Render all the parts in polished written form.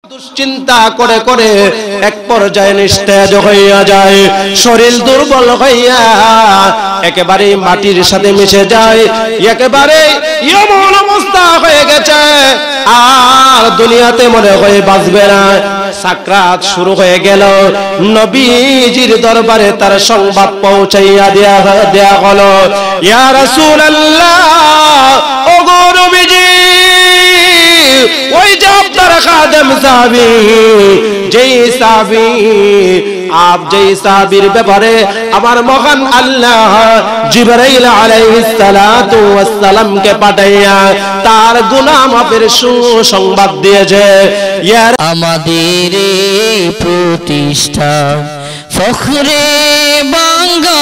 দুশ্চিন্তা করে করে এক পর্যায়ে নিস্তেজ হইয়া যায়, শরীর দুর্বল হইয়া একেবারে মাটির সাথে মিশে যায়, একেবারে এমন অবস্থা হয়ে গেছে আর দুনিয়াতে মনে হয় বাঁচবে না। সাকরাত শুরু হয়ে গেল। নবীজির দরবারে তার সংবাদ পৌঁছাইয়া দেয়া হলো, ইয়া রাসূলুল্লাহ, ওগো নবীজি, ওই যে আপনার খাদেম সাহাবী, যেই সাহাবী আপ যেই সাহাবীর ব্যাপারে আমার মহান আল্লাহ জিবরাইল আলাইহিস সালাতু ওয়াস সালামকে পাঠাইয়া তার গুনাহ মাফের সুসংবাদ দিয়েছে। আমাদের প্রতিষ্ঠান ফখরে বাঙ্গাল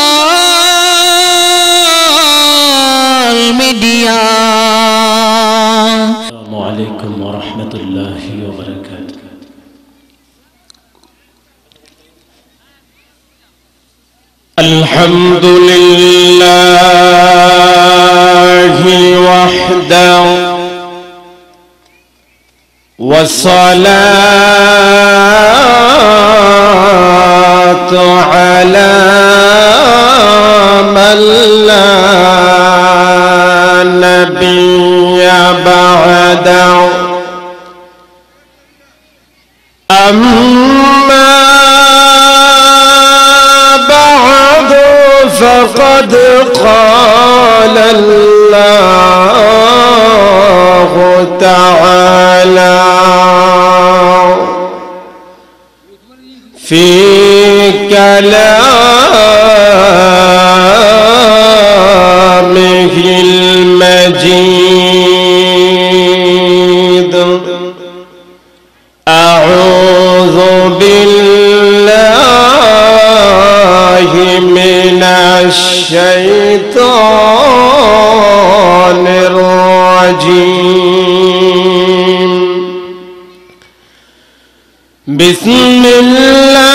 মিডিয়া। আসসালামু আলাইকুম ওয়া রাহমাতুল্লাহি ওয়া বারাকাতুহু। আলহামদুলিল্লাহি ওয়াহদাহু ওয়াসসালাতু আলা মান লা নাবিয়্যা বা'দাহু। أما بعد فقد قال الله تعالى في كلامه المجيد، أعوذ بالله من الشيطان الرجيم. بسم الله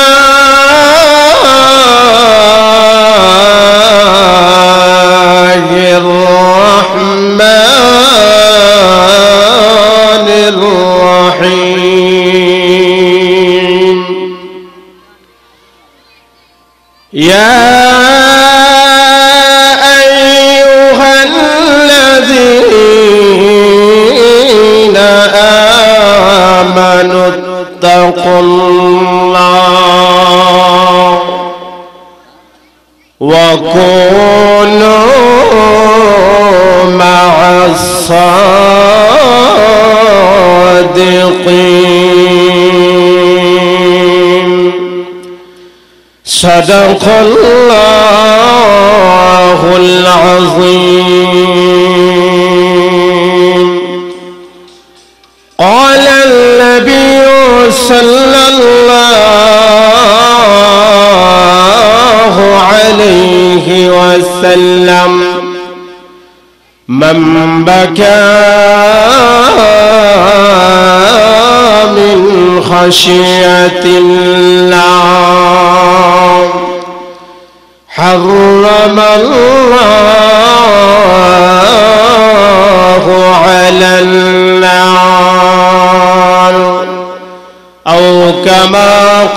الرحمن الرحيم. يا أيها الذين آمنوا اتقوا الله وكونوا مع الصادقين. صدق الله العظيم. قال النبي صلى الله عليه وسلم: من بكى من خشية الله حرم الله على النار، أو كما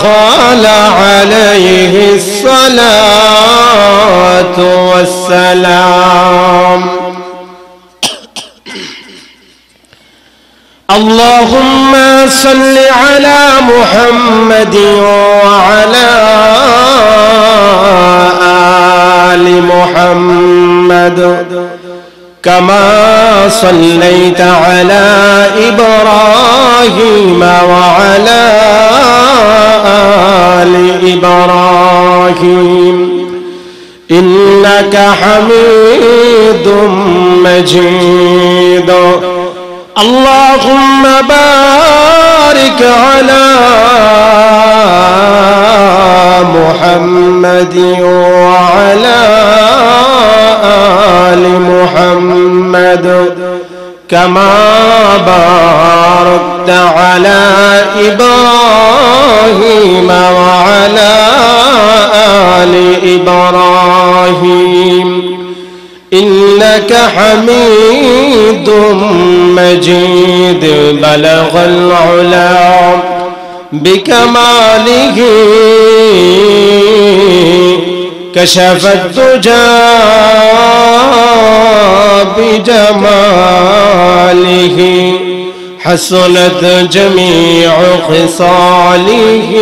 قال عليه الصلاة والسلام. اللهم صل على محمد وعلى آل محمد كما صليت على إبراهيم وعلى آل إبراهيم إنك حميد مجيد. اللهم بارك على محمد وعلى آل محمد كما باركت على إبراهيم وعلى آل إبراهيم إنك حميد حميد مجيد بلغ العلا بكماله كشف الدجى بجماله حسنت جميع خصاله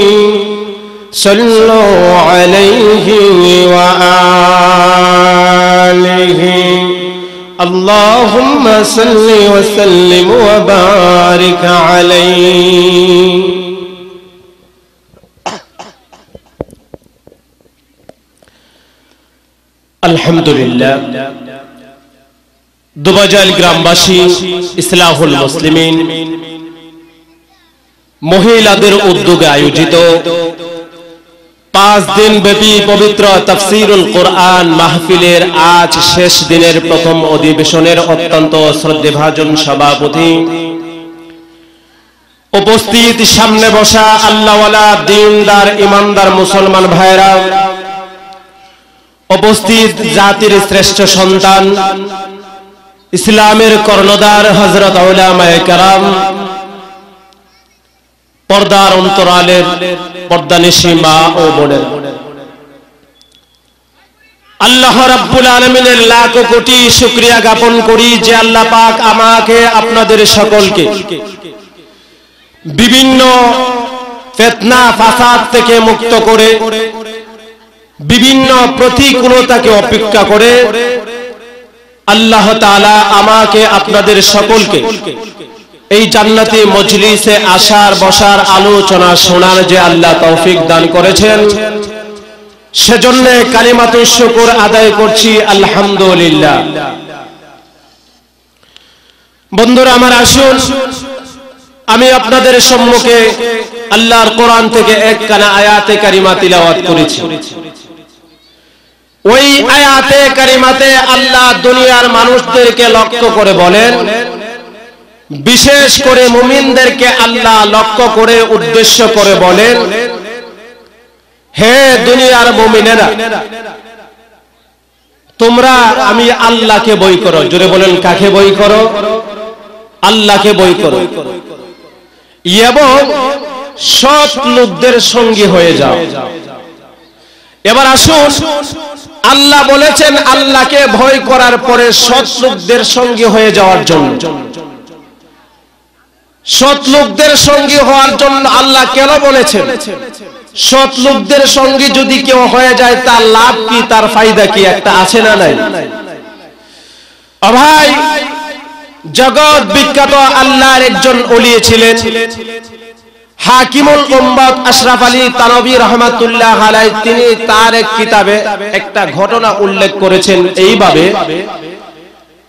صلوا عليه وآله اللهم صل وسلم وبارك عليه আলহামদুলিল্লাহ। দুবাজাইল গ্রামবাসী ইসলাহুল মুসলিমিন মহিলাদের উদ্যোগে আয়োজিত 5 দিন ব্যাপী পবিত্র তাফসীরুল কোরআন মাহফিলের আজ শেষ দিনের প্রথম অধিবেশনের অত্যন্ত শ্রদ্ধেভাজন সভাপতি, উপস্থিত সামনে বসা আল্লাহওয়ালা দ্বীনদার ইমানদার মুসলমান ভাইরা, উপস্থিত জাতির শ্রেষ্ঠ সন্তান, ইসলামের কর্ণধার হযরত উলামায়ে কেরাম, পর্দার অন্তরালের পর্দানিশী মা ও বোনেরা, আল্লাহ রাব্বুল আলামিনের লাখ কোটি শুকরিয়া জ্ঞাপন করি যে আল্লাহ পাক আমাকে আপনাদের সকলকে বিভিন্ন ফিতনা ফাসাদ থেকে মুক্ত করে, বিভিন্ন প্রতিকূলতাকে উপেক্ষা করে আল্লাহ তাআলা আমাকে আপনাদের সকলকে এই জান্নাতি মজলিসে আসার বসার আলোচনা শোনার যে আল্লাহ তৌফিক দান করেছেন, সেজন্য কালিমাতুশ শুকর আদায় করছি আলহামদুলিল্লাহ। বন্ধুরা আমার, আসুন আমি আপনাদের সম্মুখে আল্লাহর কোরআন থেকে একখানা আয়াতে কারিমা তিলাওয়াত করেছি। ওই আয়াতে কারিমাতে আল্লাহ দুনিয়ার মানুষদেরকে লক্ষ্য করে বলেন, বিশেষ করে মুমিনদেরকে আল্লাহ লক্ষ্য করে উদ্দেশ্য করে বলেন, হে দুনিয়ার মুমিনেরা, তোমরা আমি আল্লাহকে ভয় করো। জোরে বলেন, কাকে ভয় করো? আল্লাহকে ভয় করো এবং সৎ লোকদের সঙ্গী হয়ে যাও। এবার আসুন, আল্লাহ বলেছেন আল্লাহকে ভয় করার পরে সৎ লোকদের সঙ্গী হয়ে যাওয়ার জন্য। সৎ লোকদের সঙ্গী হওয়ার জন্য আল্লাহ কেন বলেছেন? সৎ লোকদের সঙ্গী যদি কেউ হয়ে যায় তার লাভ কি, তার ফায়দা কি একটা আছে না নাই? ও ভাই, জগৎ বিখ্যাত আল্লাহর একজন ওলি ছিলেন হাকিমুল উম্মত আশরাফ আলী তানভী রাহমাতুল্লাহ আলাইহি। তিনি তার এক কিতাবে একটা ঘটনা উল্লেখ করেছেন এইভাবে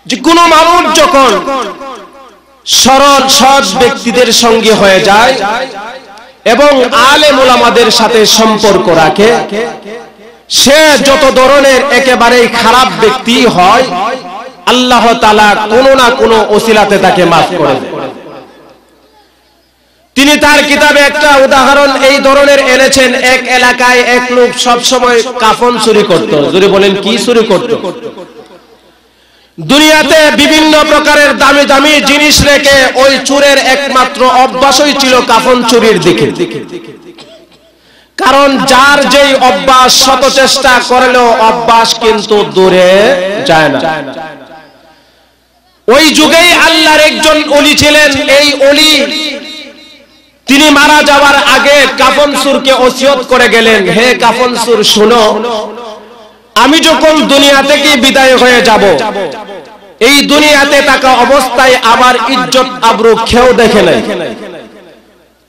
যে কোন মানুষ যখন সরল সৎ ব্যক্তিদের সঙ্গে হয়ে যায় এবং আলেম ওলামাদের সাথে সম্পর্ক রাখে, সে যত ধরনের একেবারেই খারাপ ব্যক্তি হয় আল্লাহ তাআলা কোনো না কোনো ওসিলাতে তাকে মাফ করে দেন। তিনি তার কিতাবে একটা উদাহরণ এই ধরনের এনেছেন। এক এলাকায় এক লোক সব সময় কাফন চুরি করত। যদি বলেন কি চুরি করত? দুনিয়াতে বিভিন্ন প্রকারের দামি দামি জিনিস রেখে ওই চোরের একমাত্র অভ্যাসই ছিল কাফন চুরির দিকে। কারণ যার যেই অভ্যাস, শত চেষ্টা করলেও অভ্যাস কিন্তু দূরে যায় না। ওই যুগেই আল্লাহর একজন ওলি ছিলেন। এই ওলি তিনি মারা যাওয়ার আগে কাফন চোরকে ওসিয়ত করে গেলেন, হে কাফন চোর শোনো, আমি যখন দুনিয়া থেকে বিদায় হয়ে যাব, এই দুনিয়াতে থাকা অবস্থায় আমার ইজ্জত আবরু কেউ দেখে নাই।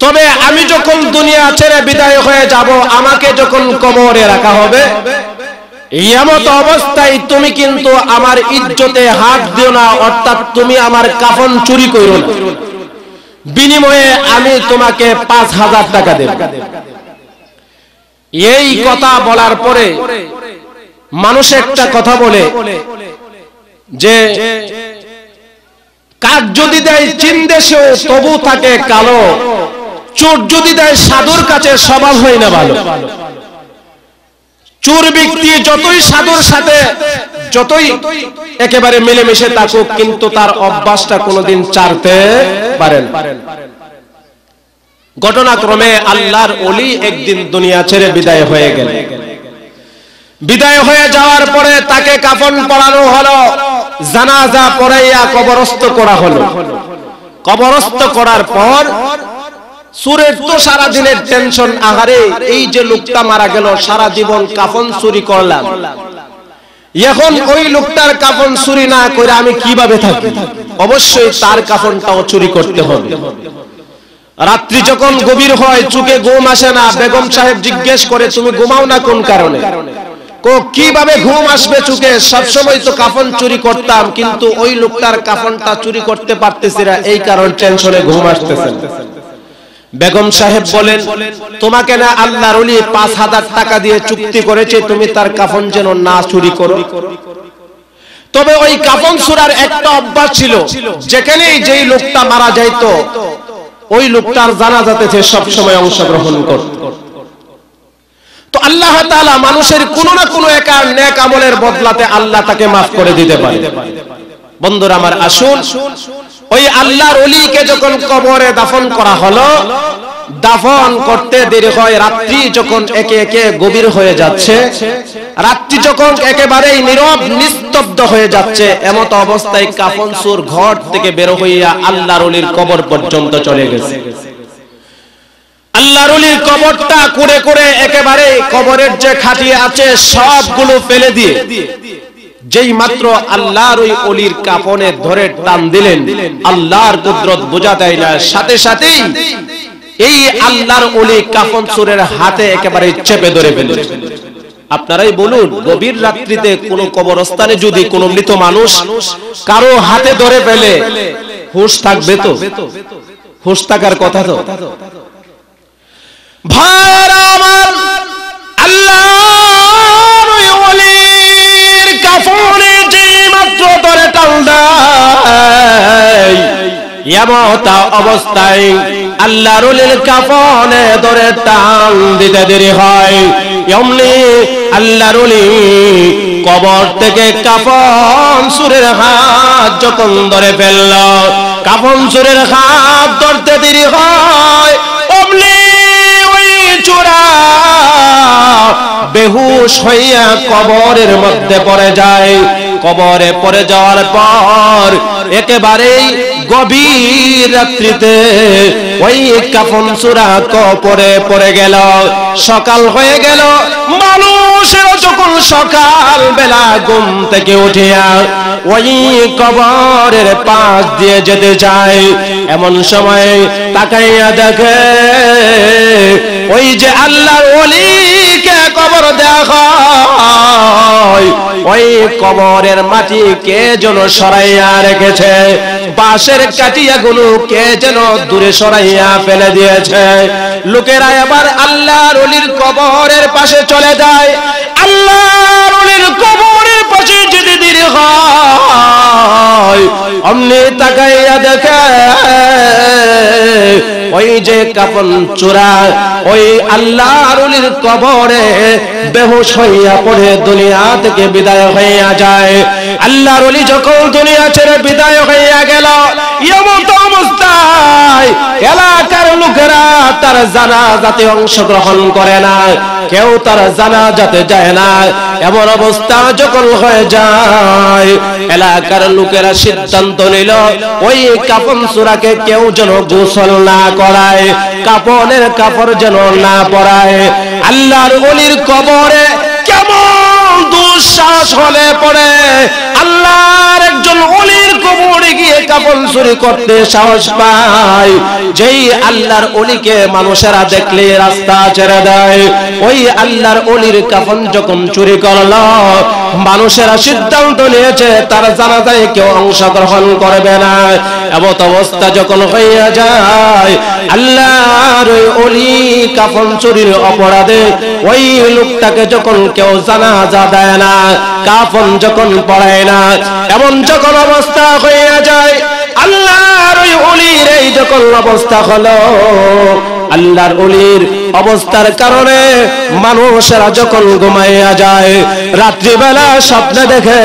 তবে আমি যখন দুনিয়া ছেড়ে বিদায় হয়ে যাব, আমাকে যখন কবরে রাখা হবে, এমত অবস্থায় তুমি কিন্তু আমার ইজ্জতে হাত দিও না, অর্থাৎ তুমি আমার কাফন চুরি করো না। বিনিময়ে আমি তোমাকে 5000 টাকা দেব। এই কথা বলার পরে মানুষ একটা কথা বলে যে কাক যদি দেয় চীন দেশেও তবু থাকে কালো, চোর যদি দেয় সাধুর কাছে স্বভাব হয় না ভালো। চোর ব্যক্তি যতই সাধুর সাথে যতই একেবারে মিলেমিশে থাকুক, কিন্তু তার অভ্যাসটা কোনোদিন ছাড়তে পারেন। ঘটনাক্রমে আল্লাহর ওলি একদিন দুনিয়া ছেড়ে বিদায় হয়ে গেলেন। বিদায় হয়ে যাওয়ার পরে তাকে কাফন পরানো হলো, জানাজা পড়াইয়া কবরস্থ করা হলো। কবরস্থ করার পর সুরের তো সারা দিনের টেনশন, আহারে এই যে লোকটা মারা গেল, সারা জীবন কাফন চুরি করলাম, এখন ওই লোকটার কাফন চুরি না করে আমি কিভাবে থাকি? অবশ্যই তার কাফনটাও চুরি করতে হবে। রাত্রি যখন গভীর হয়, চোখে ঘুম আসে না, বেগম সাহেব জিজ্ঞেস করে তুমি ঘুমাও না কোন কারণে? কিভাবে ঘুম আসবে চোখে? সবসময় তো কাফন চুরি করতাম, কিন্তু ওই লোকটার কাফনটা চুরি করতে পারতেছি না, এই কারণ টেনশনে ঘুম আসতেছে। বেগম সাহেব বলেন, তোমাকে না আল্লাহর ওলি ৫,০০০ টাকা দিয়ে চুক্তি করেছে তুমি তার কাফন যেন না চুরি করো। তবে ওই কাফন চুরার একটা অভ্যাস ছিল, যেখানেই যেই লোকটা মারা যাইতো ওই লোকটার জানাজাতে সে সবসময় অংশগ্রহণ করত। তো আল্লাহ তাআলা মানুষের কোনো না কোনো একার নেক আমলের বদলাতে আল্লাহ তাকে মাফ করে দিতে পারে। বন্ধুরা আমার, আসুন ওই আল্লাহর ওলিকে যখন কবরে দাফন করা হলো, দাফন করতে দেরি হয়, রাত্রি যখন একে একে গভীর হয়ে যাচ্ছে, রাত্রি যখন একেবারেই নীরব নিস্তব্ধ হয়ে যাচ্ছে, এমত অবস্থায় কাফন চোর ঘর থেকে বের হইয়া আল্লাহর ওলির কবর পর্যন্ত চলে গেছে। আল্লাহর ওলির কবরটা কুড়ে কুড়ে একেবারে কবরের যে খাটিয়ে আছে সবগুলো ফেলে দিয়ে যেই মাত্র আল্লাহর ওই ওলির কাফনে ধরে টান দিলেন, আল্লাহর কুদরত বোঝা যায় না, সাথে সাথেই এই আল্লাহর ওলি কাফন চোরের হাতে একেবারে চেপে ধরে ফেললেন। আপনারাই বলুন, গভীর রাত্রিতে কোন কবরস্থানে যদি কোনো মৃত মানুষ কারো হাতে ধরে ফেলে, হুঁশ থাকবে তো? হুঁশ থাকার কথা তো। ভাইরা আমার, আল্লাহর ওলির কাফনে যেই মাত্র ধরে টান দেয়, এমত অবস্থায় আল্লাহর ওলির কাফনে ধরে টান দিতে দেরি হয়। এমনি আল্লাহর ওলি কবর থেকে কাফন চোরের হাত যখন ধরে ফেলল, কাফন চোরের হাত ধরতে দেরি হয়, অমনি ওই চোরা বেহুশ হইয়া কবরের মধ্যে পড়ে যায়। কবরে পড়ে যাওয়ার পর একেবারেই গভীর রাত্রিতে ওই কাফন চোরা কবরে পড়ে গেল। সকাল হয়ে গেল, মানুষের যখন সকাল বেলা ঘুম থেকে উঠিয়া ওই কবরের পাশ দিয়ে যেতে চায়, এমন সময় তাকাইয়া দেখে ওই যে আল্লাহর ওলিকে কবর দেওয়া হয়, ওই কবরের মাটি কে যেন সরাইয়া রেখেছে, বাঁশের কাটিয়াগুলো কে যেন দূরে সরাইয়া ফেলে দিয়েছে। লোকেরা এবার আল্লাহর ওলির কবরের পাশে চলে যায়। আল্লাহর ওলির কবরের পাশে যেতে দেরি হয়, অমনি তাকাইয়া দেখে ওই যে কাফন চোরা ওই আল্লাহর ওলির কবরে বেহুশ হইয়া পড়ে দুনিয়া থেকে বিদায় হইয়া যায়। আল্লাহর ওলি যখন দুনিয়া ছেড়ে বিদায় হইয়া গেল, এমন অবস্থায় এলাকার লোকেরা তার জানাজাতে অংশগ্রহণ করে না, কেউ তার জানাজাতে যায় না। এমন অবস্থা যখন হয়ে যায়, এলাকার লোকেরা সিদ্ধান্ত নিল ওই কাফন চোরাকে কেউ যেন গোসল না করায়, কাফনের কাপড় যেন না পরায়। আল্লাহর ওলির কবরে কেমন দুঃসাহস হলে পড়ে আল্লাহর একজন ওলির কবরে গিয়ে কাফন চুরি করতে সাহস পায়। যেই আল্লাহর ওলিকে মানুষেরা দেখলে রাস্তা ছেড়ে দেয়, ওই আল্লাহর ওলির কাফন যখন চুরি করলো, মানুষেরা সিদ্ধান্ত নিয়েছে তার জানাজায় কেউ অংশগ্রহণ করবে না। এমত অবস্থা যখন হইয়া যায়, আল্লাহর ওই ওলি কাফন চুরির অপরাধে ওই লোকটাকে যখন কেউ জানাজা দেয় না, কাফন যখন পড়ায় না, এমন যখন অবস্থা হইয়া যায়, আল্লাহর ওই ওলির এই যখন অবস্থা হলো, আল্লাহর ওলির অবস্থার কারণে মানুষেরা যখন ঘুমাইয়া যায় রাত্রিবেলা স্বপ্নে দেখে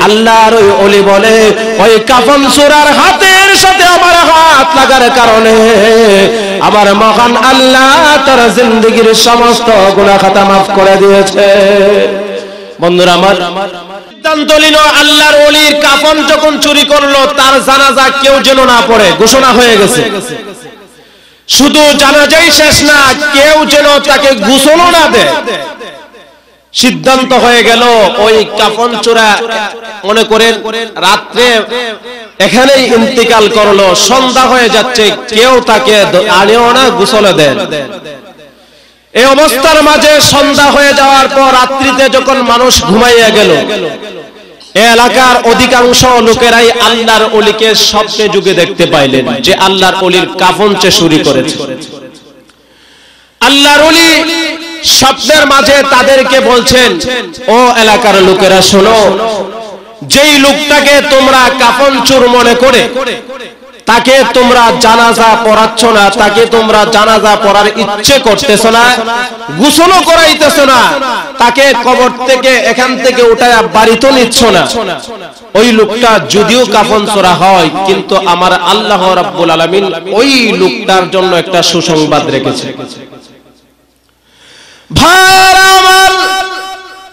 আল্লাহর ওই ওলি বলে ওই কাফন সূরার হাতের সাথে আমার হাত লাগার কারণে আমার মহান আল্লাহ তার জিন্দেগীর সমস্ত গুনাহ খাতা মাফ করে দিয়েছে। বন্ধুরা আমার সিদ্ধান্ত নিল আল্লাহর ওলির কাফন যখন চুরি করলো তার জানাজা কেউ যেন না পড়ে, ঘোষণা হয়ে গেছে। শুধু জানাজাই শেষ না, কেউ যেন তাকে গোসলও না দেয়। সিদ্ধান্ত হয়ে গেল ওই কাফন চোরা মনে করেন রাত্রে এখানেই ইন্তিকাল করলো, সন্ধ্যা হয়ে যাচ্ছে, কেউ তাকে আনেও না, গোসলে দেন। এই অবস্থার মাঝে সন্ধ্যা হয়ে যাওয়ার পর রাত্রিতে যখন মানুষ ঘুমাইয়া গেল, এলাকার অধিকাংশ লোকেরাই আল্লাহর ওলিকে স্বপ্নে যুগে দেখতে পাইলেন যে আল্লাহর ওলির কাফন সে চুরি করেছে। আল্লাহর ওলি স্বপ্নের মাঝে তাদেরকে বলছেন, ও এলাকার লোকেরা শোনো, যেই লোকটাকে তোমরা কাফন চোর মনে করে তাকে তোমরা জানাজা পড়াচ্ছ না, তাকে তোমরা জানাজা পড়ার ইচ্ছে করতেছ না, গোসলও করাইতেছ না, তাকে কবর থেকে এখান থেকে উঠায়া বাড়িতে নিচ্ছ না, ওই লোকটা যদিও কাফন চোরা হয় কিন্তু আমার আল্লাহ রাব্বুল আলামিন ওই লোকটার জন্য একটা সুসংবাদ রেখেছে। ভাইরা আমার,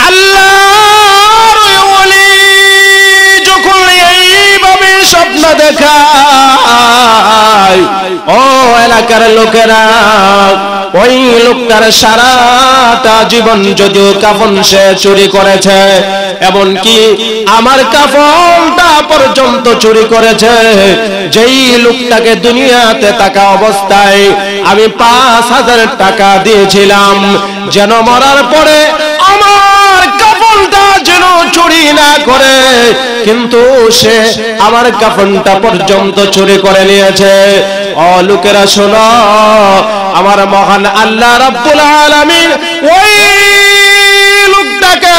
আল্লাহর ওলি যখন এইভাবে স্বপ্ন দেখায়, ও এলাকার লোকেরা, ওই লোকটার সারাটা জীবন যদিও কাফন সে চুরি করেছে, এমনকি আমার কাফনটা পর্যন্ত চুরি করেছে, যেই লোকটাকে দুনিয়াতে থাকা অবস্থায় আমি 5,000 টাকা দিয়েছিলাম যেন মরার পরে আমার কাফনটা যেন চুরি না করে, কিন্তু সে আমার কাফনটা পর্যন্ত চুরি করে নিয়েছে। ও লোকেরা শোনো, আমার মহান আল্লাহ রাব্বুল আলামিন ওই লোকটাকে,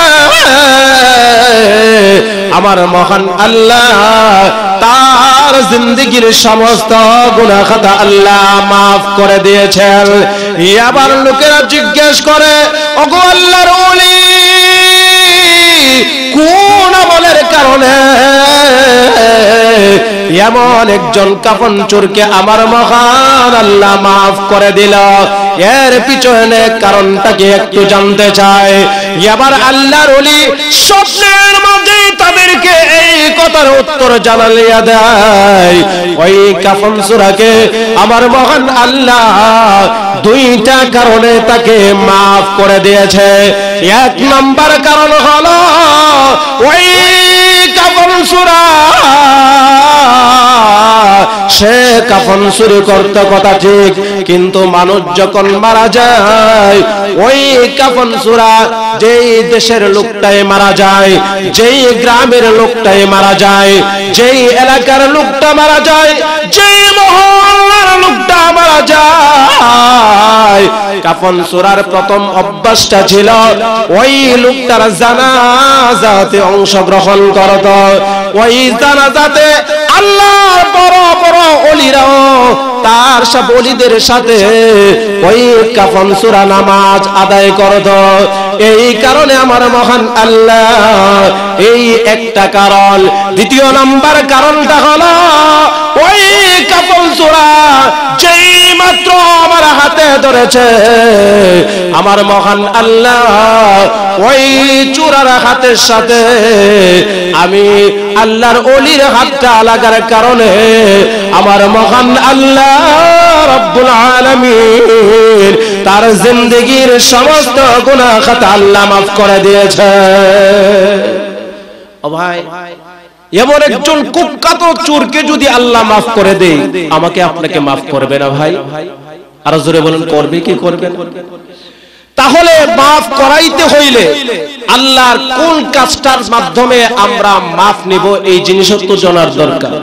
আমার মহান আল্লাহ তার জিন্দেগীর সমস্ত গুনাহ খাতা আল্লাহ মাফ করে দিয়েছেন। এবার লোকেরা জিজ্ঞেস করে, ওগো আল্লাহর ওলি, কোন আমলের কারণে এমন একজন কাফন চোরকে আমার মহান আল্লাহ মাফ করে দিল? এর পিছনে কারণটাকে একটু জানতে চায়। এবার আল্লাহর ওলি স্বপ্নের মাঝে তাদেরকে এই কথার উত্তর জানালিয়া দেয়, ওই কাফন চোরাকে আমার মহান আল্লাহ 2টা কারণে তাকে মাফ করে দিয়েছে। 1 নম্বর কারণ হলো ওই কাফন চোরা সে কাফন চুরি করতে কথা ঠিক, কিন্তু মানুষ যখন মারা যায় ওই কাফন চোরা যেই দেশের লোকটাই মারা যায়, যেই গ্রামের লোকটাই মারা যায়, যেই এলাকার লোকটা মারা যায়, যেই মহল্লার লোকটা মারা যায়, কাফন চোরার প্রথম অভ্যাসটা ছিল ওই লোকটার জানাজাতে অংশগ্রহণ করত। ওই জানাজাতে আল্লাহর বড় বড় ওলিরাও তার সব ওলিদের সাথে ওই কাফন সূরা নামাজ আদায় করত। এই কারণে আমার মহান আল্লাহ এই একটা কারণ। দ্বিতীয় নাম্বার কারণটা হলো ওই কাফন সূরা যেই মাত্র আমার হাতে ধরেছে আমার মহান আল্লাহ ওই চূড়ার হাতের সাথে আমি আল্লাহর ওলির হাতটা লাগার কারণে আমার মহান আল্লাহ রব্বুল আলামিন তার জিন্দেগীর সমস্ত গুনাহ খাতা আল্লাহ মাফ করে দিয়েছে। ও ভাই, এমন একজন কুখ্যাত চোরকে যদি আল্লাহ মাফ করে দেয়, আমাকে আপনাকে মাফ করবে না ভাই? আরো জোরে বলেন, করবে কি করবে? তাহলে মাফ করাইতে হইলে আল্লাহর কোন কাজটার মাধ্যমে আমরা মাফ নিব এই জিনিসও তো জানার দরকার।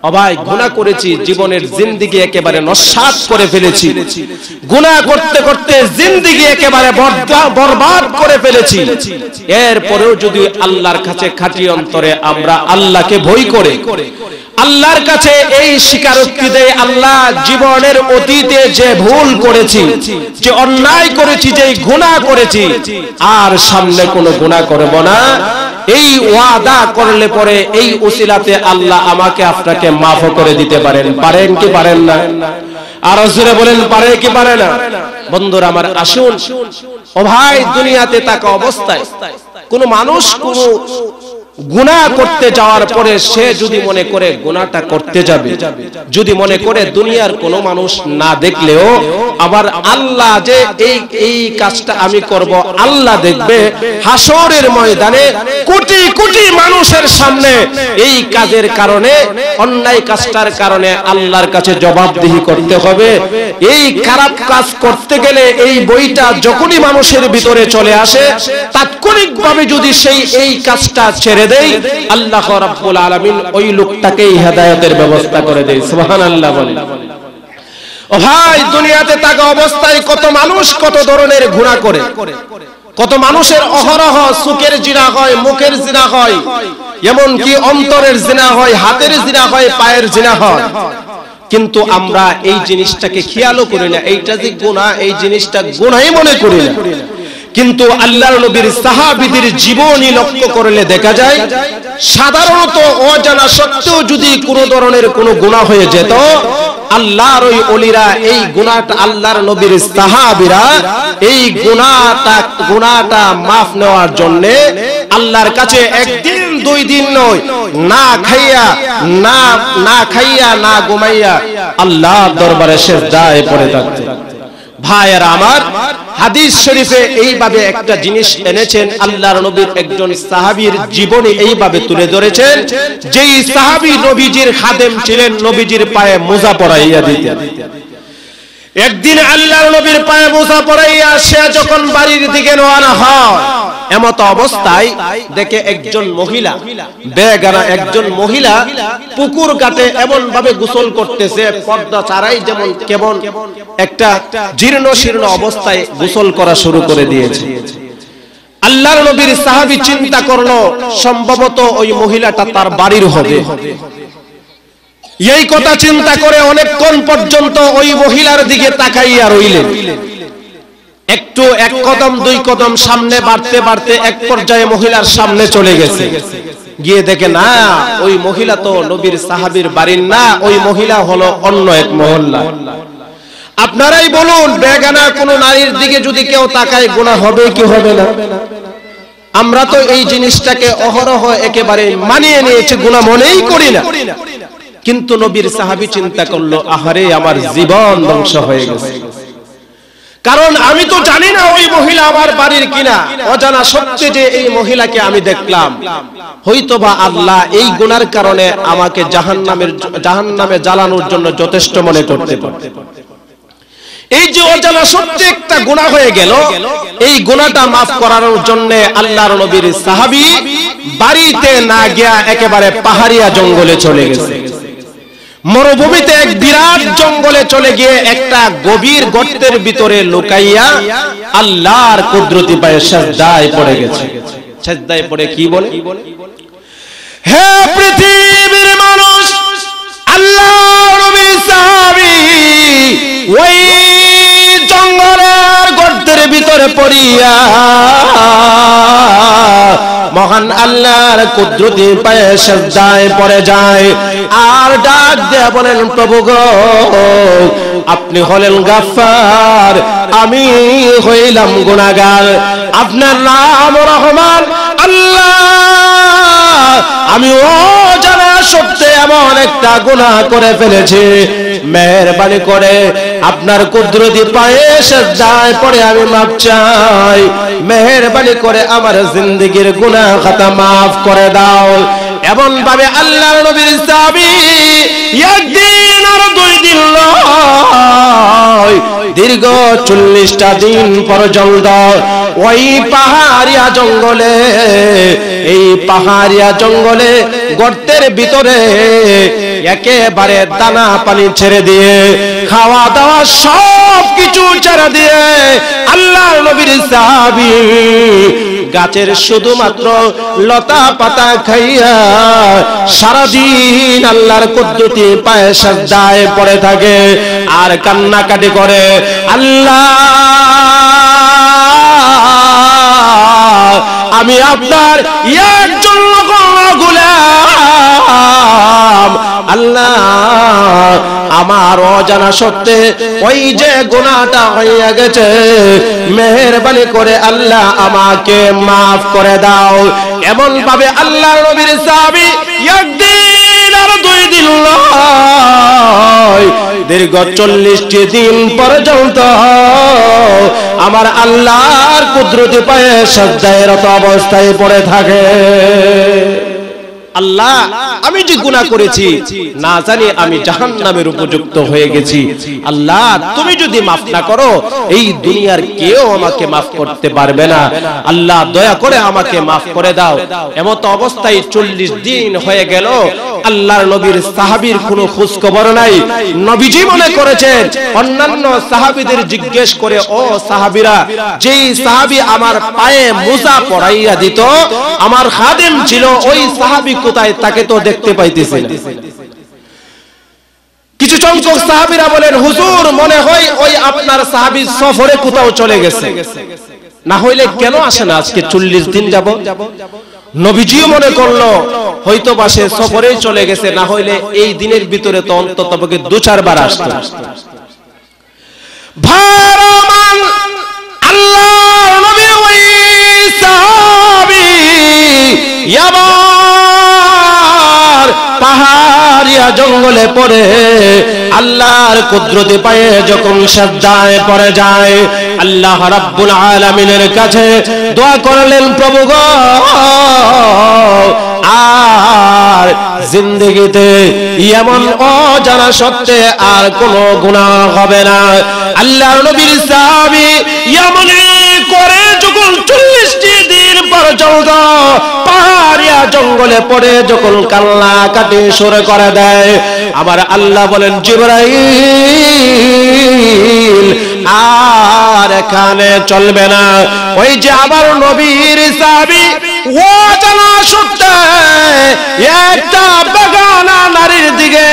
ও ভাই, গুনাহ করেছি, জীবনের জিন্দেগি একেবারে নস্বাত করে ফেলেছি, গুনাহ করতে করতে জিন্দেগি একেবারে বরবাদ করে ফেলেছি, এরপরেও যদি আল্লাহর কাছে খাঁটি অন্তরে আমরা আল্লাহকে ভয় করে আল্লাহর কাছে এই স্বীকারোক্তি দেয়, আল্লাহ জীবনের অতীতে যে ভুল করেছি, যে অন্যায় করেছি, যে গুনাহ করেছি, আর সামনে কোনো গুনাহ করব না, এই ওয়াদা করলে পরে এই উসিলাতে আল্লাহ আমাকে আপনাকে মাফ করে দিতে পারেন। পারেন কি পারেন না? আর রাসূলে বলেন পারে কি পারে না? বন্ধুরা আমার, আসুন ও ভাই, দুনিয়াতে থাকা অবস্থায় কোন মানুষ কোন গুনাহ করতে যাওয়ার পরে সে যদি মনে করে গুনাহটা করতে যাবে, যদি মনে করে দুনিয়ার কোনো মানুষ না দেখলেও আবার আল্লাহ যে এই কাজটা আমি করব আল্লাহ দেখবে, হাসরের ময়দানে কোটি কোটি মানুষের সামনে এই কাজের কারণে, অন্যায় কাজটার কারণে আল্লাহর কাছে জবাবদিহি করতে হবে। এই খারাপ কাজ করতে গেলে এই বইটা যখনই মানুষের ভিতরে চলে আসে, তাৎক্ষণিকভাবে যদি সেই এই কাজটা ছেড়ে দেই, আল্লাহ রাব্বুল আলামিন ওই লোকটাকেই হেদায়েতের ব্যবস্থা করে দেয়। সুবহানাল্লাহ বলেন। ও ভাই, দুনিয়াতে থাকা অবস্থায় কত মানুষ কত ধরনের গুনাহ করে, কত মানুষের অহরহ চোখের জিনা হয়, মুখের জিনা হয়, এমন কি অন্তরের জিনা হয়, হাতের জিনা হয়, পায়ের জিনা হয়, কিন্তু আমরা এই জিনিসটাকে খেয়ালও করি না। এইটা যে গুনাহ, এই জিনিসটা গুনাহই মনে করি না। কিন্তু আল্লাহর নবীর সাহাবীদের জীবনী লক্ষ্য করলে দেখা যায়, সাধারণত অজানা সত্ত্বেও যদি কোনো ধরনের কোনো গুনাহ হয়ে যেত, আল্লাহর ওই ওলিরা এই গুনাহটা, আল্লাহর নবীর সাহাবীরা এই গুনাহটা মাফ নেওয়ার জন্য আল্লাহর কাছে একদিন দুই দিন নয়, না খাইয়া না ঘুমাইয়া আল্লাহর দরবারে সিজদায় পড়ে থাকতেন। ভাইয়েরা আমার, হাদিস শরীফে এইভাবে একটা জিনিস এনেছেন, আল্লাহর নবীর একজন সাহাবীর জীবনী এইভাবে তুলে ধরেছেন, যেই সাহাবী নবীজির খাদেম ছিলেন, নবীজির পায়ে মোজা পরাইয়া দিতেন। একদিন আল্লাহর নবীর পায়ে মোজা পরাইয়া সে যখন বাড়ির দিকে রওনা হয়, এমত অবস্থায় দেখে একজন মহিলা, বেগানা একজন মহিলা পুকুর ঘাটে এমন ভাবে গোসল করতেছে, পর্দা ছাড়াই, যেমন কেমন একটা জীর্ণ শীর্ণ অবস্থায় গোসল করা শুরু করে দিয়েছে। আল্লাহর নবীর সাহাবী চিন্তা করলো সম্ভবত ওই মহিলাটা তার বাড়ির হবে। এই কথা চিন্তা করে অনেকক্ষণ পর্যন্ত ওই মহিলার দিকে তাকাইয়া রইলেন। একটু এক কদম দুই কদম সামনে বাড়তে বাড়তে এক পর্যায়ে মহিলার সামনে চলে গেছে। গিয়ে দেখে না, ওই মহিলা তো নবীর সাহাবীর বাড়ির না, ওই মহিলা হলো অন্য এক মহল্লা। আপনারাই বলুন, বেগানা কোন নারীর দিকে যদি কেউ তাকায় গুনাহ হবে কি হবে না? আমরা তো এই জিনিসটাকে অহরহ একেবারে মানিয়ে নিয়েছি, গুনাহ মনেই করি না। কিন্তু নবীর সাহাবী চিন্তা করলো, আহারে আমার জীবন ধ্বংস হয়ে গেছে, কারণ আমি তো জানি না ওই মহিলা আমার বাড়ির কিনা। অজানা সত্যি যে এই মহিলাকে আমি দেখলাম, হয়তোবা আল্লাহ এই গুনার কারণে আমাকে জাহান্নামে জ্বালানোর জন্য যথেষ্ট মনে করতে পারে। এই যে অজানা সত্যি একটা গুনাহ হয়ে গেল, এই গুনাহটা মাফ করানোর জন্য আল্লাহর নবীর সাহাবী বাড়িতে না গিয়া একেবারে পাহাড়িয়া জঙ্গলে চলে গেছে। মরুভূমিতে এক বিরাট জঙ্গলে চলে গিয়ে একটা গভীর গর্তের ভিতরে লুকাইয়া আল্লাহর কুদরতি পায়ে সিজদায় পড়ে গেছে। সিজদায় পড়ে কি বলে, হে পৃথিবীর মানুষ, আল্লাহর নবীর সাহাবী ওই জঙ্গলের গর্তের ভিতরে পড়িয়া মহান আল্লাহর কুদরতি পায়ে সিজদায় পড়ে যায় আর ডাক দিয়ে বলেন, প্রভু গো, আপনি হলেন গাফফার, আমি হইলাম গুনাহগার, আপনার নাম রহমান। আল্লাহ, আমি অজানা সত্যি এমন একটা গুনাহ করে ফেলেছি, মেহেরবানি করে আপনার কুদরতি পায়ে সিজদায় পড়ে আমি মাফ চাই, মেহেরবানি করে আমার জিন্দেগীর গুনাহ খাতা মাফ করে দাও। এমন ভাবে আল্লাহর নবীর সাহাবী একদিন আর দুই দিন নয়, দীর্ঘ 40টা দিন পর্যন্ত ওই পাহাড়িয়া জঙ্গলে, এই পাহাড়িয়া জঙ্গলে গর্তের ভিতরে একেবারে দানা পানি ছেড়ে দিয়ে, খাওয়া দাওয়া সব কিছু ছেড়ে দিয়ে আল্লাহর নবীর সাহাবী গাছের শুধুমাত্র লতা পাতা খাইয়া সারাদিন আল্লাহর কুদরতি পায়ে সাজদায় পড়ে থাকে আর কান্নাকাটি করে, আল্লাহ আমি আপনার একজন গোলাম, আল্লাহ আমার অজানা সত্ত্বে ওই যে গুনাহটা হইয়া গেছে, মেহেরবানি করে আল্লাহ আমাকে মাফ করে দাও। এমন ভাবে আল্লাহর নবীর সাহাবী একদিন আর 2 দিন নয়, দীর্ঘ 40টি দিন পর্যন্ত আমার আল্লাহর কুদরতি পায়ে সাজদায় রত অবস্থায় পড়ে থাকে। আল্লাহ আমি যে গুনাহ করেছি না জানি আমি জাহান্নামের উপযুক্ত হয়ে গেছি, আল্লাহ তুমি যদি মাফ না করো এই দুনিয়ার কেউ আমাকে মাফ করতে পারবে না, আল্লাহ দয়া করে আমাকে মাফ করে দাও। এমত অবস্থায় 40 দিন হয়ে গেল, আল্লাহর নবীর সাহাবীর কোনো খোঁজ খবর নাই। নবীজি মনে করেছেন অন্যান্য সাহাবীদের জিজ্ঞেস করে, ও সাহাবীরা, যেই সাহাবী আমার পায়ে মোজা পরাইয়া দিত আমার খাদেম ছিল, ওই সাহাবী কোথায়, তাকে তো দেখতে পাইতেছি না। কিছু সংখ্যক সাহাবীরা বলেন, হুজুর মনে হয় ওই আপনার সাহাবী সফরে কোথাও চলে গেছে, না হইলে কেন আসে না আজকে 40 দিন যাব। নবীজিও মনে করলো হয়তো বা সে সফরেই চলে গেছে, না হইলে এই দিনের ভিতরে তো অন্তত 2-4 বার আসতো। ভারমান আল্লাহর নবীর ওই সাহাবী ইয়াবার পাহাড়িয়া জঙ্গলে পড়ে আল্লাহর কুদরতি পায়ে যখন সাজদায় পড়ে যায়, আল্লাহ রাব্বুল আলামিনের কাছে দোয়া করলেন, প্রভু গো আর জিন্দেগিতে এমন অজানা সত্ত্বে আর কোনো গুনাহ হবে না। আল্লাহর নবীর সাহাবী এমনই করে যখন 40টি দিন পর্যন্ত পাহাড়িয়া জঙ্গলে পড়ে যখন কান্নাকাটি শুরু করে দেয়, আবার আল্লাহ বলেন, জিবরাইল আর এখানে চলবে না। ওই যে আবার নবীর সাহাবী অজানা সত্ত্বে একটা বেগানা নারীর দিকে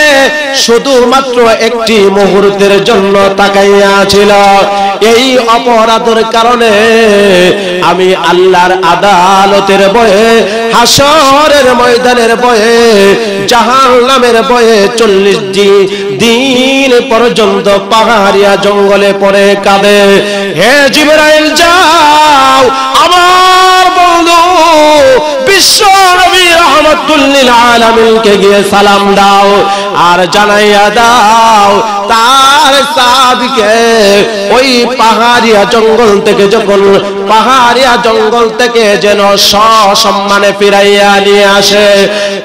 শুধুমাত্র একটি মুহূর্তের জন্য তাকাইয়া ছিল, এই অপরাধের কারণে আমি আল্লাহর আদালতের ভয়ে, হাসরের ময়দানের ভয়ে, জাহান্নামের ভয়ে 40 দিন পর্যন্ত পাহাড়িয়া জঙ্গলে পড়ে কাঁদে। হে জিবরাইল যাও আমার বন্ধু বিশ্ব নবী রাহমাতুল লিল আলামিনকে গিয়ে সালাম দাও আর জানাইয়া দাও তার সাহাবীকে ওই পাহাড়িয়া জঙ্গল থেকে যখন পাহাড়িয়া জঙ্গল থেকে যেন সসম্মানে ফিরাইয়া নিয়ে আসে।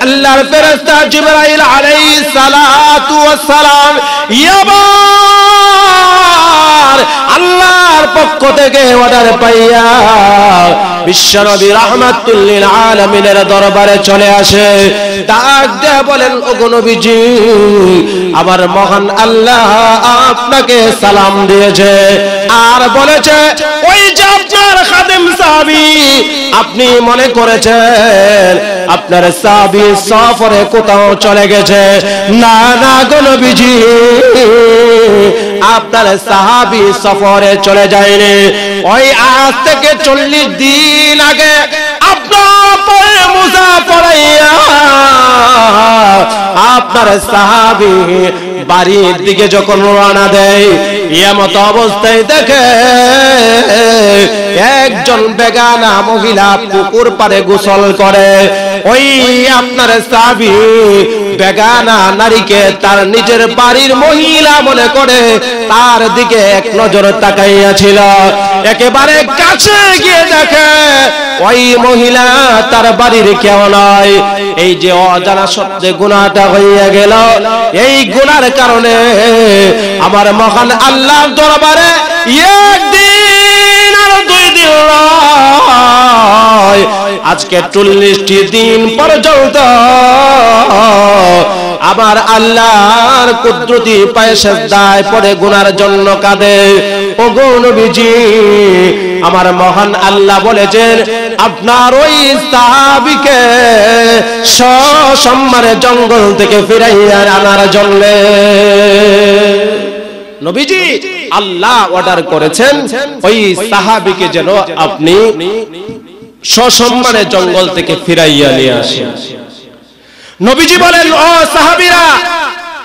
আল্লাহর ফেরেশতা জিবরাইল আলাইহিস সালাতু ওয়াস সালাম ইয়াবার আল্লাহর পক্ষ থেকে অর্ডার পাইয়া বিশ্বনবী রাহমাতুল লিল আলামিনের দরবারে চলে আসে। ডাক দিয়ে বলেন, ওগো নবীজি, আবার মহান আল্লাহ আপনাকে সালাম দিয়েছে আর বলেছে ওই যে আপনার খাদেম সাহাবী, আপনি মনে করেছেন আপনার সাহাবী সফরে কোথাও চলে গেছে। না না গো নবীজি, আপনার সাহাবী সফরে চলে যায়নি। ওই আজ থেকে 40 দিন আগে আপনার পায়ে মোজা পরাইয়া আপনার সাহাবী বাড়ির দিকে যখন রওনা দেয়, এমত অবস্থায় দেখে একজন বেগানা মহিলা পুকুর পাড়ে গোসল করে। ওই আপনার সাহাবী বেগানা নারীকে তার নিজের বাড়ির মহিলা মনে করে তার দিকে এক নজর তাকাইয়াছিল। একেবারে কাছে গিয়ে দেখে ওই মহিলা তার বাড়ির কেউ নয়। এই যে অজানা সত্ত্বে গুনাহটা হইয়া গেল, এই গুনার কারণে আমার মহান আল্লাহর দরবারে একদিন আর 2 দিন নয়, নয়, আজকে 40টি দিন পর্যন্ত আমার আল্লাহর কুদরতি পায়ে সিজদায় পড়ে গুনার জন্য কাঁদে। ওগো নবীজি, আমার মহান আল্লাহ বলেছেন আপনার ওই সাহাবীকে সসম্মানে জঙ্গল থেকে ফিরাইয়া আনার জন্য নবীজি আল্লাহ অর্ডার করেছেন ওই সাহাবীকে যেন আপনি সসম্মানে জঙ্গল থেকে ফিরাইয়া নিয়ে আসেন। নবীজি বলেন, ও সাহাবীরা,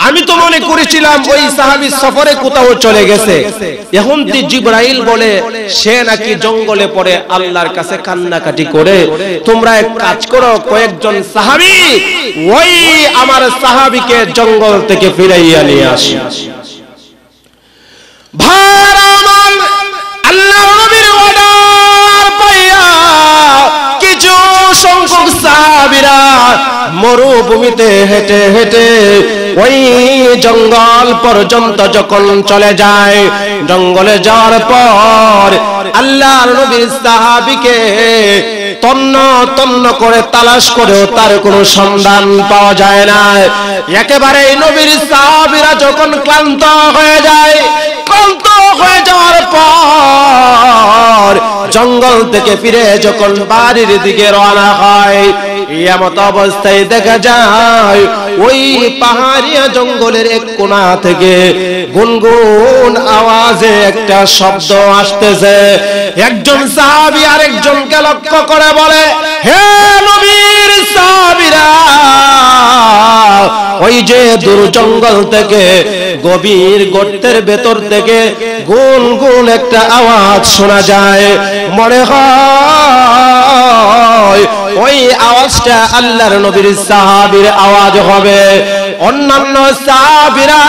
আমি তো মনে করেছিলাম ওই সাহাবী সফরে কোথাও চলে গেছে। এখন জিবরাইল বলে সে নাকি জঙ্গলে পড়ে আল্লাহর কাছে কান্নাকাটি করে। তোমরা এক কাজ করো, কয়েকজন সাহাবী ওই আমার সাহাবীকে জঙ্গল থেকে ফিরাইয়া নিয়ে আসে। ভাইরা আমার, আল্লাহর নবীর অর্ডার পাইয়া কিছু সংখ্যক সাহাবীরা মরুভূমিতে হেঁটে হেঁটে ওই জঙ্গল পর্যন্ত যখন চলে যায়, জঙ্গলে যাওয়ার পর আল্লাহর নবীর সাহাবীকে তন্ন তন্ন করে তালাশ করেও তার কোনো সন্ধান পাওয়া যায় না। একেবারে নবীর সাহাবীরা যখন ক্লান্ত হয়ে যায়, ক্লান্ত হয়ে যাওয়ার পর জঙ্গল থেকে ফিরে যখন বাড়ির দিকে রওনা হয়, এমত অবস্থায় দেখা যায় ওই পাহাড়িয়া জঙ্গলের এক কোণা থেকে গুনগুন আওয়াজে একটা শব্দ আসতেছে। একজন সাহাবী আরেকজনকে লক্ষ্য করে বলে, হে নবীর সাহাবীরা, ওই যে দূর জঙ্গল থেকে গভীর গর্তের ভেতর থেকে গুনগুন একটা আওয়াজ শোনা যায়, মনে হয় ওই আওয়াজটা আল্লাহর নবীর সাহাবীর আওয়াজ হবে। অন্যান্য সাহাবীরা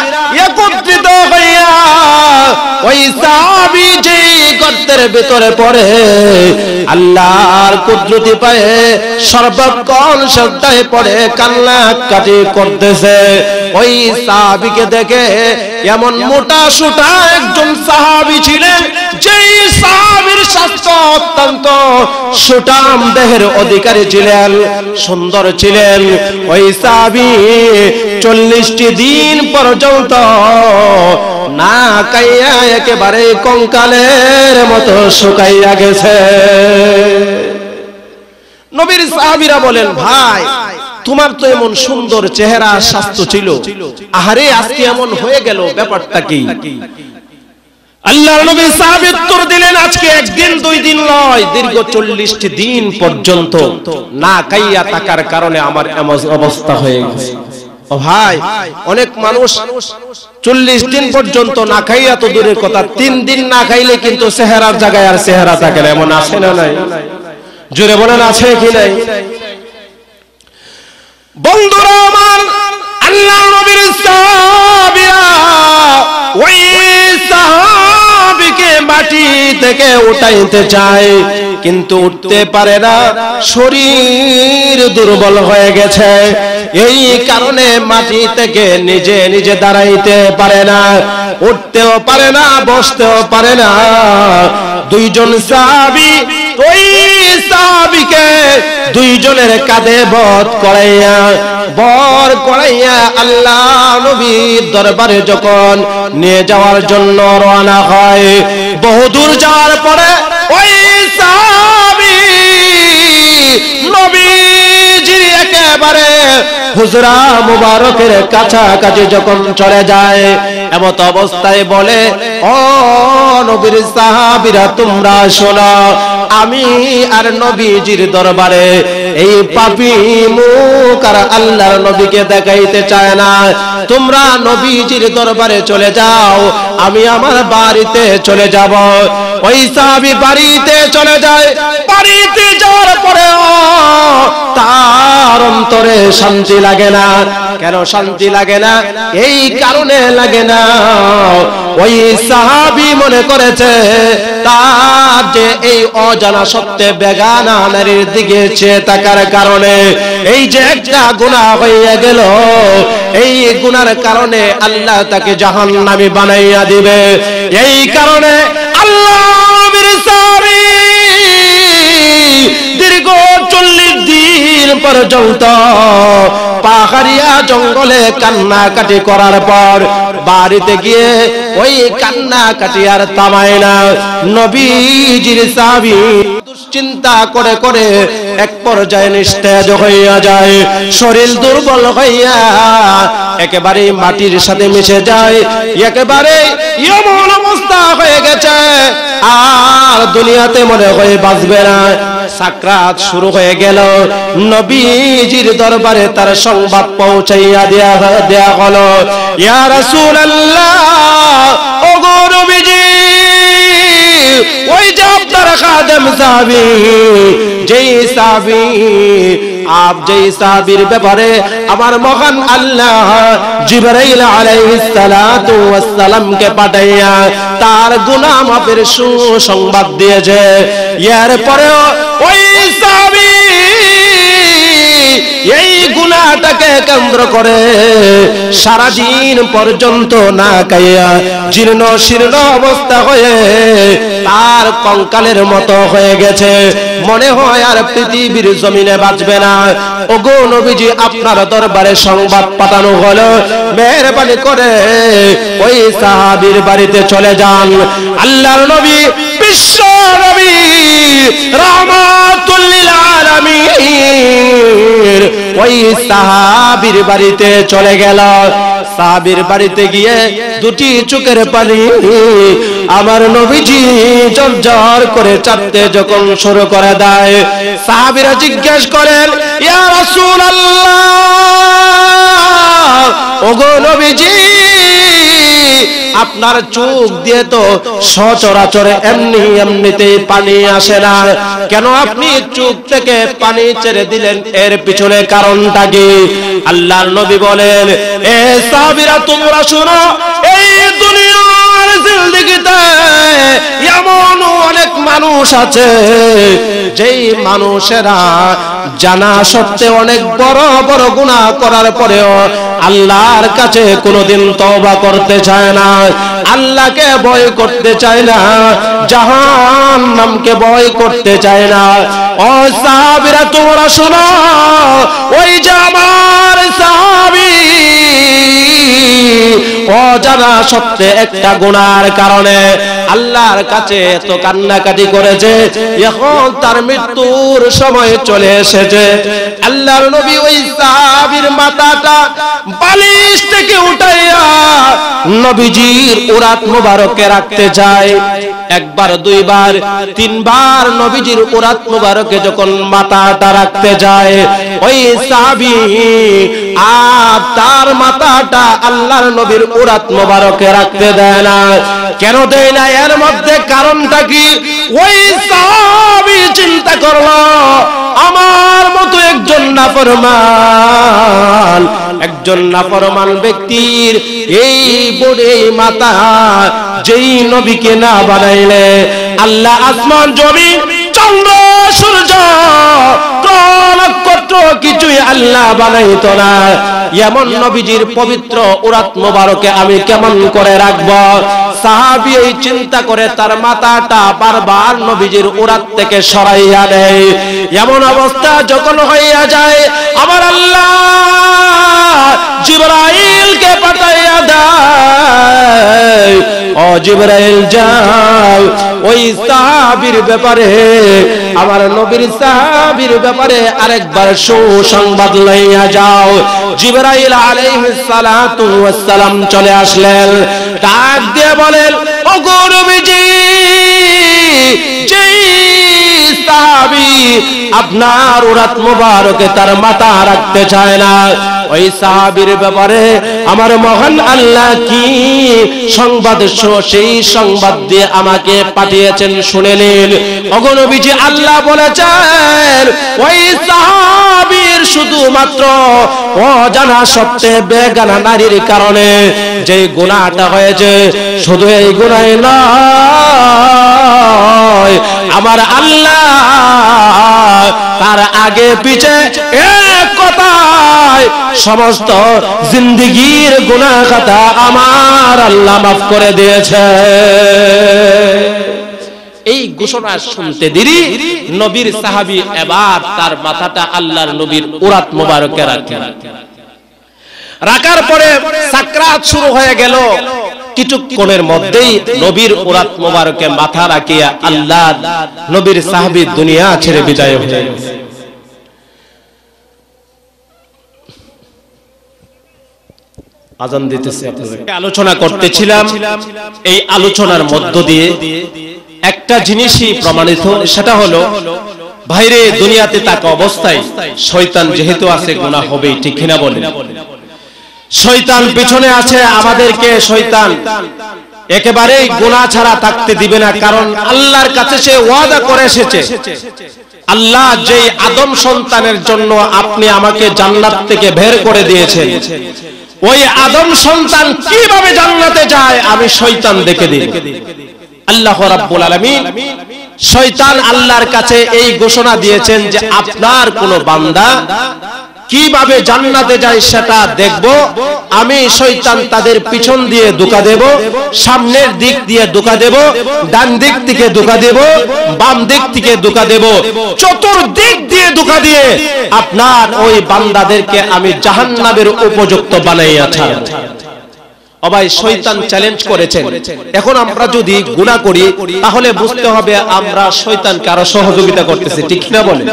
একত্রিত হইয়া ওই সাহাবী যে গর্তের ভিতরে পড়ে আল্লাহর কুদরতি পায়ে সর্বক্ষণ শ্রদ্ধায় পড়ে কান্নাকাটি করতেছে। ওই সাহাবীকে দেখে এমন মোটা সোটা একজন সাহাবী ছিলেন, যেই সাহাবীর স্বাস্থ্য অত্যন্ত সুঠাম দেহের অধিকারী ছিলেন, সুন্দর ছিলেন। ওই সাহাবী 40টি দিন পর্যন্ত না খাইয়া একেবারে কঙ্কালের মতো শুকাইয়া গেছে। নবীর সাহাবীরা বলেন, ভাই তোমার তো এমন সুন্দর চেহারা, স্বাস্থ্য ছিল, আহারে আজকে এমন হয়ে গেল, ব্যাপারটা কি? আল্লাহর নবী সাহাবী উত্তর দিলেন, আজকে একদিন দুই দিন নয়, দীর্ঘ 40টি দিন পর্যন্ত না খাইয়া থাকার কারণে আমার এমন অবস্থা হয়ে গেছে। ও ভাই, অনেক মানুষ 40 দিন পর্যন্ত না খাইয়া তো দূরের কথা, 3 দিন না খাইলে কিন্তু চেহারার জায়গায় আর চেহারা থাকে না, এমন আছে না নাই? জোরে বলেন, আছে কি নাই? বন্ধুরা আমার, আল্লাহর নবীর সাহাবীরা ওই সাহাবীকে মাটি থেকে উঠাইতে চায়, কিন্তু উঠতে পারে না, শরীর দুর্বল হয়ে গেছে। এই কারণে মাটি থেকে নিজে নিজে দাঁড়াইতে পারে না, উঠতেও পারে না, বসতেও পারে না। দুইজন সাহাবী ওই সাহাবীকে দুইজনের কাঁধে বর করাইয়া আল্লাহ নবীর দরবারে যখন নিয়ে যাওয়ার জন্য রওনা হয়, বহুদূর যাওয়ার পরে ওই সাহাবী নবীজির একেবারে হুজরা মুবারকের কাছাকাছি যখন চলে যায়, এমত অবস্থায় বলে, ও নবীর সাহাবীরা, তোমরা শোনো, আমি আর নবীজির দরবারে এই পাপী মুখ আর আল্লাহর নবীকে দেখাইতে চায় না। তোমরা নবীজির দরবারে চলে যাও, আমি আমার বাড়িতে চলে যাব। ওই সাহাবী বাড়িতে চলে যায়। বাড়িতে যাওয়ার পরেও তার অন্তরে শান্তি লাগে না। কেন শান্তি লাগে না? এই কারণে লাগে না, ওই সাহাবী মনে করেছে তার যে এই অজানা সত্ত্বে বেগানা নারীর দিকে চেয়ে থাকার কারণে এই যে একটা গুনাহ হয়ে গেল, এই গুনার কারণে আল্লাহ তাকে জাহান্নামী বানাইয়া দিবে। এই কারণে আল্লাহ দীর্ঘ পর্যন্ত পাহাড়িয়া জঙ্গলে কান্নাকাটি করার পর বাড়িতে গিয়ে ওই কান্নাকাটি আর থামায় না। নবীজির সাহাবী দুশ্চিন্তা করে করে এক পর্যায়ে নিস্তেজ হইয়া যায়, শরীর দুর্বল হইয়া একেবারে মাটির সাথে মিশে যায়, একেবারে এমন অবস্থা হয়ে গেছে আর দুনিয়াতে মনে হয় বাঁচবে না। সাকরাত শুরু হয়ে গেল। নবীজির দরবারে তার সংবাদ পৌঁছাইয়া দেয়া হলো, ইয়া রাসূলুল্লাহ, ওগো নবীজি, ওই যে আপনার খাদেম সাহাবী, যেই সাহাবী যেই সাহাবীর ব্যাপারে আমার মহান আল্লাহ জিবরাইল আলাইহিস সালাতু ওয়াস সালামকে পাঠাইয়া তার গুনাহ মাফের সুসংবাদ দিয়েছে, এর পরেও ওই সাহাবী এই গুনাহটাকে কেন্দ্র করে সারাদিন পর্যন্ত না খাইয়া জীর্ণ শীর্ণ অবস্থা হয়ে তার কঙ্কালের মতো হয়ে গেছে, মনে হয় আর পৃথিবীর জমিনে বাঁচবে না। ওগো নবীজি, আপনার দরবারে সংবাদ পাঠানো হলো, মেহেরবানি করে ওই সাহাবীর বাড়িতে চলে যান। আল্লাহর নবী, বিশ্ব নবী, রাহমাতুল লিল আলামিন ওই সাহাবীর বাড়িতে চলে গেল। সাহাবীর বাড়িতে গিয়ে দুটি চোখের পানি আমার নবীজি ঝরঝর করে চাপতে যখন শুরু করে দেয়, সাহাবীরা জিজ্ঞেস করেন, ইয়া রাসূলুল্লাহ, ওগো নবীজি, আপনার চোখ দিয়ে তো সচরাচর এমনিতেই পানি আসে না, কেন আপনি চোখ থেকে পানি ছেড়ে দিলেন, এর পিছনে কারণটা কি? আল্লাহর নবী বলেন, এ সাহাবীরা, তোমরা শোনো, এই দুনিয়ার জিন্দেগিতে এমন অনেক মানুষ আছে যেই মানুষেরা জানা সত্ত্বেও অনেক বড় বড় গুনাহ করার পরেও আল্লাহর কাছে কোনোদিন তওবা করতে চায় না, আল্লাহকে ভয় করতে চায় না, জাহান্নামকে ভয় করতে চায় না। ও সাহাবীরা, তোমরা শোনো, ওই যে আমার সাহাবী অজানা সত্ত্বে একটা গুনার কারণে আল্লাহর কাছে এত কান্নাকাটি করেছে, এখন তার মৃত্যুর সময় চলে এসেছে। আল্লাহর নবী ওই সাহাবীর মাথাটা বালিশ থেকে উঠাইয়া নবীজির উরাত মুবারকে রাখতে যায়। একবার, দুইবার, তিনবার নবীজির উরাত মুবারকে যখন মাথাটা রাখতে যায়, ওই সাহাবী আর তার মাথাটা আল্লাহর নবীর উরাত মুবারকে রাখতে দেয় না। কেন দেয় না? এর মধ্যে কারণটা কি? ওই সাহাবী চিন্তা করলো, আমার মতো একজন নাফরমান ব্যক্তির এই মাথা যেই নবীকে না বানাইলে আল্লাহ আসমান জমিন চন্দ্র সূর্য নক্ষত্র কিছুই আল্লাহ বানাইতো না, এমন নবীজির পবিত্র উরাত মোবারকে আমি কেমন করে রাখবো? সাহাবী এই চিন্তা করে তার মাথাটা বারবার নবীজির উরাত থেকে সরাইয়া দেয়। এমন অবস্থা যখন হইয়া যায়, আমার আল্লাহ জিবরাইলকে পাঠাইয়া দেয়, ও জিবরাইল যাও ওই সাহাবীর ব্যাপারে, আমার নবীর সাহাবীর ব্যাপারে আরেকবার সুসংবাদ লইয়া যাও। জিবরাইল আলাইহিস সালাতু ওয়াস সালাম চলে আসলেন, ডাক দিয়ে বলেন, ওগো নবীজি, যেই সাহাবী আপনার উরাত মুবারকে তার মাথা রাখতে চায় না, ওই সাহাবীর ব্যাপারে আমার মহান আল্লাহ কি সংবাদ, সেই সংবাদ দিয়ে আমাকে পাঠিয়েছেন, শুনে নিন। ওগো নবীজি, আল্লাহ বলেছেন ওই সাহাবীর শুধুমাত্র অজানা সত্ত্বে বেগানা নারীর কারণে যে গুনাহটা হয়েছে, শুধু এই গুনাহ নয়, আমার আল্লাহ তার আগে পিছে এক কথায় সমস্ত জিন্দেগীর গুনাহ খাতা আমার আল্লাহ মাফ করে দিয়েছে। এই ঘোষণা শুনতে দেরি নবীর সাহাবী এবার তার মাথাটা আল্লাহর নবীর উরাত মোবারকে রাখার পরে সাকরাত শুরু হয়ে গেল। কিছুক্ষণের মধ্যেই নবীর উরাত মোবারকে মাথা রাখিয়া আল্লাহ নবীর সাহাবী দুনিয়া ছেড়ে বিদায় হয়ে গেল। আজান দিতেছে আপনারা। আলোচনা করতেছিলাম, এই আলোচনার মধ্য দিয়ে একটা জিনিসই প্রমাণিত, সেটা হলো ভাইরে দুনিয়াতে থাকা অবস্থায় শয়তান যেহেতু আছে গুনাহ হবেই, ঠিক কিনা বলেন? শয়তান পিছনে আছে আমাদেরকে, শয়তান একেবারেই গুনাহ ছাড়া থাকতে দিবে না, কারণ আল্লাহর কাছে সে ওয়াদা করে এসেছে। আল্লাহ যেই আদম সন্তানের জন্য আপনি আমাকে জান্নাত থেকে বের করে দিয়েছেন, ওই আদম সন্তান কিভাবে জান্নাতে যায় আমি শয়তান দেখে দিই। আল্লাহ রাব্বুল আলামিন শয়তান আল্লাহর কাছে এই ঘোষণা দিয়েছেন যে আপনার কোন বান্দা কিভাবে জান্নাতে যায় সেটা দেখব আমি। শয়তান তাদের পিছন দিয়ে ধোঁকা দেব, সামনের দিক দিয়ে ধোঁকা দেব, ডান দিক থেকে ধোঁকা দেব, বাম দিক থেকে ধোঁকা দেব, চতুর্দিক দিয়ে ধোঁকা দিয়ে আপনার ওই বান্দাদেরকে আমি জাহান্নামের উপযুক্ত বানাইয়া ছাড়ব। ভাই শয়তান চ্যালেঞ্জ করেছেন। এখন আমরা যদি গুনাহ করি তাহলে বুঝতে হবে আমরা শয়তানকে আরো সহযোগিতা করতেছি, ঠিক না বলে?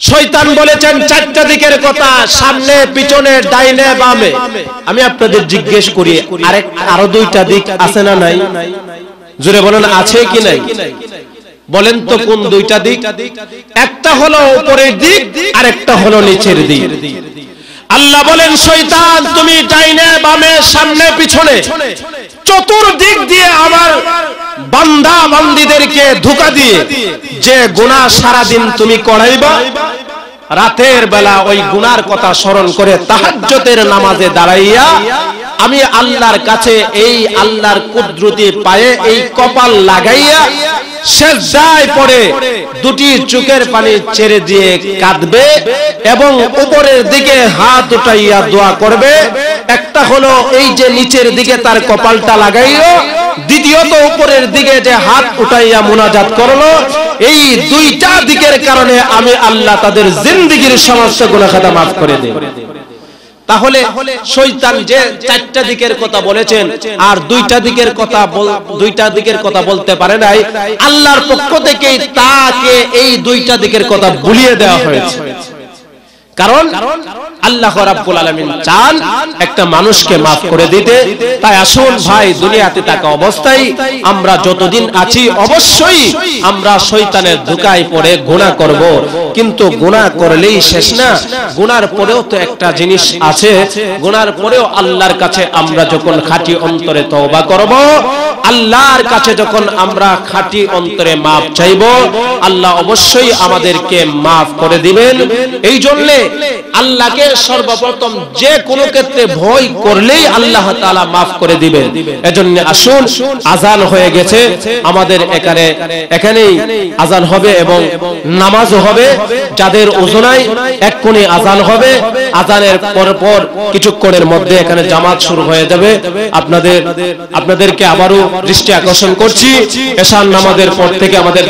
শয়তান বলেছেন চারটা দিকের কথা, সামনে পিছনে ডাইনে বামে। আমি আপনাদের জিজ্ঞেস করি আরো দুইটা দিক আছে না নাই? জোরে বলেন আছে কি নাই? বলেন তো কোন দুইটা দিক? একটা হলো উপরের দিক আর একটা হলো নিচের দিক। আল্লাহ বলেন শয়তান তুমি ডাইনে বামে সামনে পিছনে চতুর্দিক দিয়ে আমার বান্দা বান্দীদেরকে ধোঁকা দিয়ে যে গুনাহ সারা দিন তুমি করাইবা, রাতের বেলা ওই গুনার কথা স্মরণ করে তাহাজ্জুদের নামাজে দাঁড়াইয়া আমি আল্লাহর কাছে এই আল্লাহর কুদরতি পায়ে এই কপাল লাগাইয়া সেজদায় পড়ে দুটি চোখের পানি ছেড়ে দিয়ে কাঁদবে এবং উপরের দিকে হাত উঠাইয়া দোয়া করবে। একটা হলো এই যে নিচের দিকে তার কপালটা লাগাইলো, দ্বিতীয়ত উপরের দিকে যে হাত উঠাইয়া মুনাজাত করলো। এই দুইটা দিকের কারণে আমি আল্লাহ তাদের জিন্দেগীর সমস্ত গুনাহ খাতা মাফ করে দেব। তাহলে শয়তান যে চারটা দিকের কথা বলেছেন আর দুইটা দিকের কথা বলতে পারে নাই, আল্লাহর পক্ষ থেকে তাকে এই দুইটা দিকের কথা ভুলিয়ে দেওয়া হয়েছে। কারণ আল্লাহ রাব্বুল আলামিন চান একটা মানুষকে মাফ করে দিতে। তাই আসুন ভাই দুনিয়াতে থাকা অবস্থায় আমরা যতদিন আছি অবশ্যই আমরা শয়তানের ধোঁকায় পড়ে গুনাহ করব, কিন্তু গুনাহ করলেই শেষ না। গুনার পরেও তো একটা জিনিস আছে, গুনার পরেও আল্লাহর কাছে আমরা যখন খাঁটি অন্তরে তওবা করব, আল্লাহর কাছে যখন আমরা খাঁটি অন্তরে মাফ চাইব, আল্লাহ অবশ্যই আমাদেরকে মাফ করে দিবেন। এই জন্য আল্লাহকে সর্বপ্রথম যে কোনো ক্ষেত্রে ভয় করলেই আল্লাহ তাআলা মাফ করে দিবেন। এজন্য আসুন, আজান হয়ে গেছে আমাদের এখানেই আজান হবে এবং নামাজও হবে। যাদের ওজনায় এক্ষুনি আজান হবে, আজানের পর কিছুক্ষণের মধ্যে এখানে জামাত শুরু হয়ে যাবে। আপনাদেরকে আবারও দৃষ্টি আকর্ষণ করছি, এশার নামাজের পর থেকে আমাদের